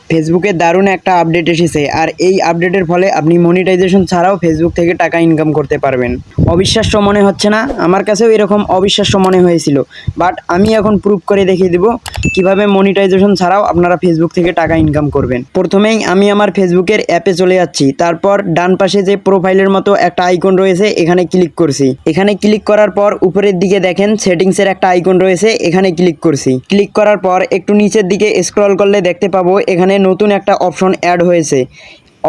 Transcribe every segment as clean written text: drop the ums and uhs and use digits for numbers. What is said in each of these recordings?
ফেসবুকে দারুণ একটা আপডেট এসেছে, আর এই আপডেটের ফলে আপনি মনিটাইজেশন ছাড়াও ফেসবুক থেকে টাকা ইনকাম করতে পারবেন। অবিশ্বাস্য মনে হচ্ছে না? আমার কাছেও এরকম অবিশ্বাস্য মনে হয়েছিল, বাট আমি এখন প্রুফ করে দেখিয়ে দেব কিভাবে মনিটাইজেশন ছাড়াও আপনারা ফেসবুক থেকে টাকা ইনকাম করবেন। প্রথমেই আমি আমার ফেসবুকের অ্যাপে চলে যাচ্ছি, তারপর ডান পাশে যে প্রোফাইলের মতো একটা আইকন রয়েছে এখানে ক্লিক করছি। এখানে ক্লিক করার পর উপরের দিকে দেখেন সেটিংসের একটা আইকন রয়েছে, এখানে ক্লিক করছি। ক্লিক করার পর একটু নিচের দিকে স্ক্রল করলে দেখতে পাবো এখানে নতুন একটা অপশন অ্যাড হয়েছে।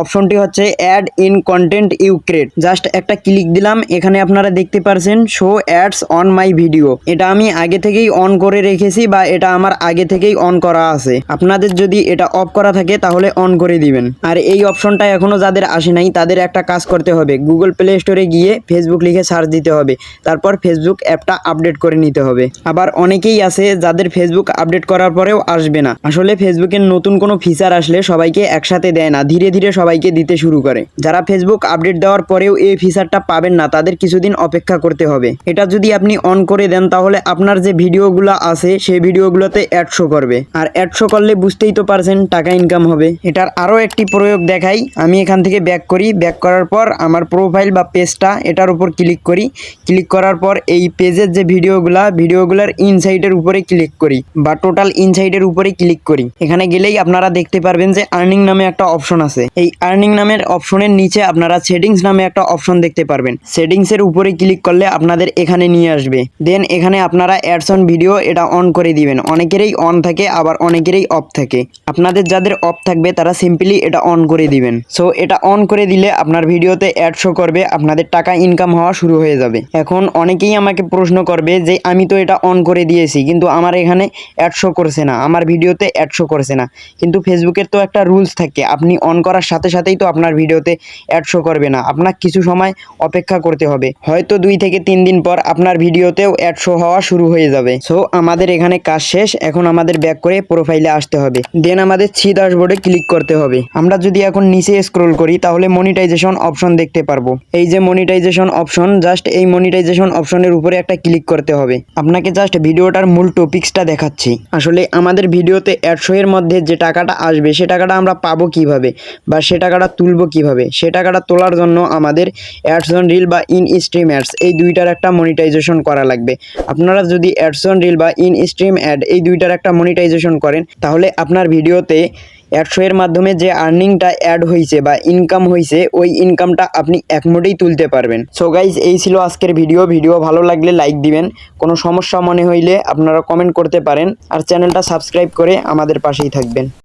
অপশনটি হচ্ছে add in content you create. Just একটা ক্লিক দিলাম, এখানে আপনারা দেখতে পারছেন show ads on my video. এটা আমি আগে থেকেই অন করে রেখেছি বা এটা আমার আগে থেকেই অন করা আছে। আপনাদের যদি এটা অফ করা থাকে তাহলে অন করে দিবেন। আর এই অপশনটা এখনও যাদের আসে নাই তাদের একটা কাজ করতে হবে, গুগল প্লে স্টোরে গিয়ে ফেসবুক লিখে সার্চ দিতে হবে, তারপর ফেসবুক অ্যাপটা আপডেট করে নিতে হবে। আবার অনেকেই আছে যাদের ফেসবুক আপডেট করার পরেও আসবে না। আসলে ফেসবুকের নতুন কোনো ফিচার আসলে সবাইকে একসাথে দেয় না, ধীরে ধীরে সবাইকে দিতে শুরু করে। যারা ফেসবুক আপডেট দেওয়ার পরেও এই ফিচারটা পাবেন না তাদের কিছুদিন অপেক্ষা করতে হবে। এটা যদি আপনি অন করে দেন তাহলে আপনার যে ভিডিওগুলো আছে সেই ভিডিওগুলোতে অ্যাড শো করবে, আর অ্যাড শো করলে বুঝতেই তো পারছেন টাকা ইনকাম হবে। এটার আরও একটি প্রয়োগ দেখাই। আমি এখান থেকে ব্যাক করি, ব্যাক করার পর আমার প্রোফাইল বা পেজটা এটার উপর ক্লিক করি। ক্লিক করার পর এই পেজের যে ভিডিওগুলোর ইনসাইডের উপরে ক্লিক করি বা টোটাল ইনসাইডের উপরে ক্লিক করি। এখানে গেলেই আপনারা দেখতে পারবেন যে আর্নিং নামে একটা অপশন আছে। এই আর্নিং নামের অপশনের নিচে আপনারা সেটিংস নামে একটা অপশন দেখতে পারবেন। সেটিংসের উপরে ক্লিক করলে আপনাদের এখানে নিয়ে আসবে। দেন এখানে আপনারা অ্যাডস অন ভিডিও এটা অন করে দিবেন। অনেকেরই অন থাকে, আবার অনেকেরই অফ থাকে। আপনাদের যাদের অফ থাকবে তারা সিম্পলি এটা অন করে দিবেন। সো এটা অন করে দিলে আপনার ভিডিওতে অ্যাড শো করবে, আপনাদের টাকা ইনকাম হওয়া শুরু হয়ে যাবে। এখন অনেকেই আমাকে প্রশ্ন করবে যে আমি তো এটা অন করে দিয়েছি কিন্তু আমার এখানে অ্যাড শো করছে না, আমার ভিডিওতে অ্যাড শো করছে না। কিন্তু ফেসবুকের তো একটা রুলস থাকে, আপনি অন করার সাথে সাথেই তো আপনার ভিডিওতে অ্যাড শো করবে না, আপনার কিছু সময় অপেক্ষা করতে হবে। হয়তো 2 থেকে 3 দিন পর আপনার ভিডিওতেও অ্যাড শো হওয়া শুরু হয়ে যাবে। সো আমাদের এখানে কাজ শেষ, এখন আমাদের ব্যাক করে প্রোফাইলে আসতে হবে। দেন আমাদের থ্রি ড্যাশবোর্ডে ক্লিক করতে হবে। আমরা যদি এখন নিচে স্ক্রল করি তাহলে মনিটাইজেশন অপশন দেখতে পারবো। এই যে মনিটাইজেশন অপশন, জাস্ট এই মনিটাইজেশন অপশনের উপরে একটা ক্লিক করতে হবে। আপনাকে জাস্ট ভিডিওটার মূল টপিক্সটা দেখাচ্ছি। আসলে আমাদের ভিডিওতে অ্যাড শো এর মধ্যে যে টাকাটা আসবে সে টাকাটা আমরা পাবো কিভাবে বা সে টাকাটা তুলবো কিভাবে। সে টাকাটা তোলার জন্য আমাদের অ্যাডস অন রিল বা ইন স্ট্রিম অ্যাডস এই দুইটার একটা মনিটাইজেশন করা লাগবে। আপনারা যদি অ্যাডস অন রিল বা ইন স্ট্রিম অ্যাড এই দুইটার একটা মনিটাইজেশন করেন তাহলে আপনার ভিডিওতে অ্যাড শো এর মাধ্যমে যে আর্নিংটা অ্যাড হয়েছে বা ইনকাম হয়েছে ওই ইনকামটা আপনি এক মোটেই তুলতে পারবেন। সো গাইজ, এই ছিল আজকের ভিডিও ভালো লাগলে লাইক দিবেন, কোনো সমস্যা মনে হইলে আপনারা কমেন্ট করতে পারেন, আর চ্যানেলটা সাবস্ক্রাইব করে আমাদের পাশেই থাকবেন।